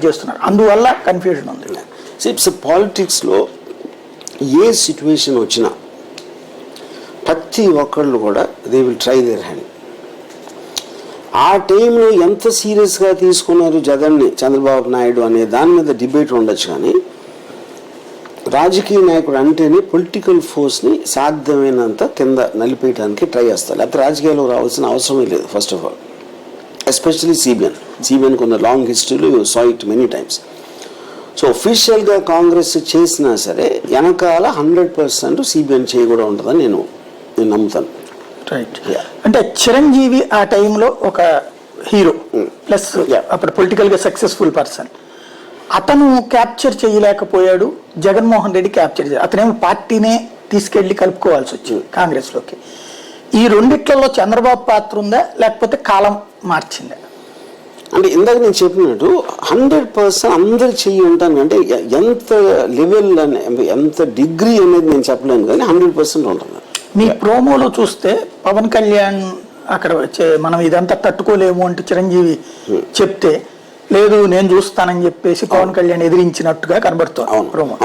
చేస్తున్నారు. అందువల్ల కన్ఫ్యూజన్ ఉంది. ఇట్స్ పాలిటిక్స్లో ఏ సిచ్యువేషన్ వచ్చినా ప్రతి ఒక్కళ్ళు కూడా they will try their hand. ఆ టైంలో ఎంత సీరియస్గా తీసుకున్నారు జగన్ని చంద్రబాబు నాయుడు అనే దాని మీద డిబేట్ ఉండొచ్చు, కానీ రాజకీయ నాయకుడు అంటేనే పొలిటికల్ ఫోర్స్ని సాధ్యమైనంత కింద నలిపేయడానికి ట్రై చేస్తారు. లేకపోతే రాజకీయాల్లో రావాల్సిన అవసరమే లేదు. First of all especially CBN కొంత లాంగ్ హిస్టరీలో you saw it many times. So ఒఫీషియల్గా కాంగ్రెస్ చేసినా సరే వెనకాల 100% సిబిఎన్ చేయి కూడా ఉంటుందని నేను నమ్ముతాను. రైట్. అంటే చిరంజీవి ఆ టైంలో ఒక హీరో ప్లస్ అప్పుడు పొలిటికల్గా సక్సెస్ఫుల్ పర్సన్, అతను క్యాప్చర్ చేయలేకపోయాడు, జగన్మోహన్ రెడ్డి క్యాప్చర్ చేయాలి. అతనేమో పార్టీనే తీసుకెళ్లి కలుపుకోవాల్సి వచ్చింది కాంగ్రెస్లోకి. ఈ రెండిట్లలో చంద్రబాబు పాత్ర ఉందా లేకపోతే కాలం మార్చిందా? అంటే ఇందాక నేను చెప్పినట్టు 100% అందరు చెయ్యి ఉంటాను, అంటే ఎంత లెవెల్ ఎంత డిగ్రీ అనేది నేను చెప్పలేను, కానీ 100% ఉంటుంది. మీ ప్రోమోలో చూస్తే పవన్ కళ్యాణ్ అక్కడ మనం ఇదంతా తట్టుకోలేము అంటే చిరంజీవి చెప్తే లేదు నేను చూస్తానని చెప్పేసి పవన్ కళ్యాణ్ ఎదిరించినట్టుగా కనబడుతుంది ప్రోమో.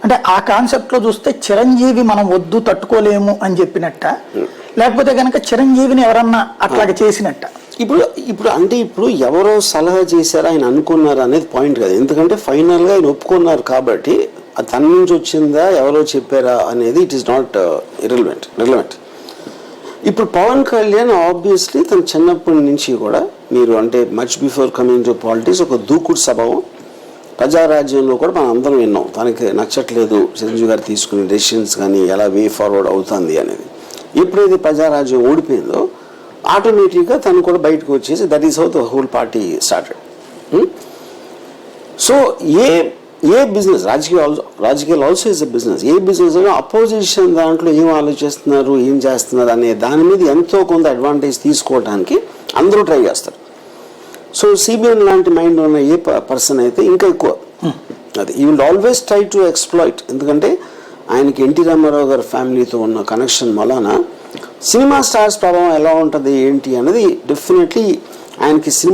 అంటే ఆ కాన్సెప్ట్ లో చూస్తే చిరంజీవి మనం వద్దు తట్టుకోలేము అని చెప్పినట్ట, లేకపోతే కనుక చిరంజీవిని ఎవరన్నా అట్లాగే చేసినట్ట? ఇప్పుడు ఎవరో సలహా చేశారా ఆయన అనుకున్నారా అనేది పాయింట్ కాదు. ఎందుకంటే ఫైనల్గా ఆయన ఒప్పుకున్నారు కాబట్టి అది తన నుంచి వచ్చిందా ఎవరో చెప్పారా అనేది ఇట్ ఈస్ నాట్ రిలవెంట్. ఇప్పుడు పవన్ కళ్యాణ్ ఆబ్వియస్లీ తన చిన్నప్పటి నుంచి కూడా మీరు అంటే much before coming to politics ఒక దూకుడు స్వభావం. ప్రజారాజ్యంలో కూడా మనం అందరం విన్నాం తనకి నచ్చట్లేదు చిరంజీవి గారు తీసుకునే డెసిషన్స్ కానీ ఎలా వే ఫార్వర్డ్ అవుతుంది అనేది. ఎప్పుడైతే ప్రజారాజ్యం ఓడిపోయిందో ఆటోమేటిక్గా తను కూడా బయటకు వచ్చేసి that is how the whole party started. So ఏ బిజినెస్ రాజకీయాలు ఆల్సో ఇస్ ఎ బిజినెస్. ఏ బిజినెస్ అయినా అపోజిషన్ దాంట్లో ఏం ఆలోచిస్తున్నారు ఏం చేస్తున్నారు అనే దాని మీద ఎంతో కొంత అడ్వాంటేజ్ తీసుకోవడానికి అందరూ ట్రై చేస్తారు. సో సిబిఎన్ లాంటి మైండ్ ఉన్న ఏ పర్సన్ అయితే ఇంకా ఎక్కువ అది ఈ will always try to exploit. ఎందుకంటే ఆయనకి ఎన్టీ రామారావు గారి ఫ్యామిలీతో ఉన్న కనెక్షన్ వలన సినిమా స్టార్స్ ప్రభావం ఎలా ఉంటుంది ఏంటి అనేది డెఫినెట్లీ ఆయనకి సినిమా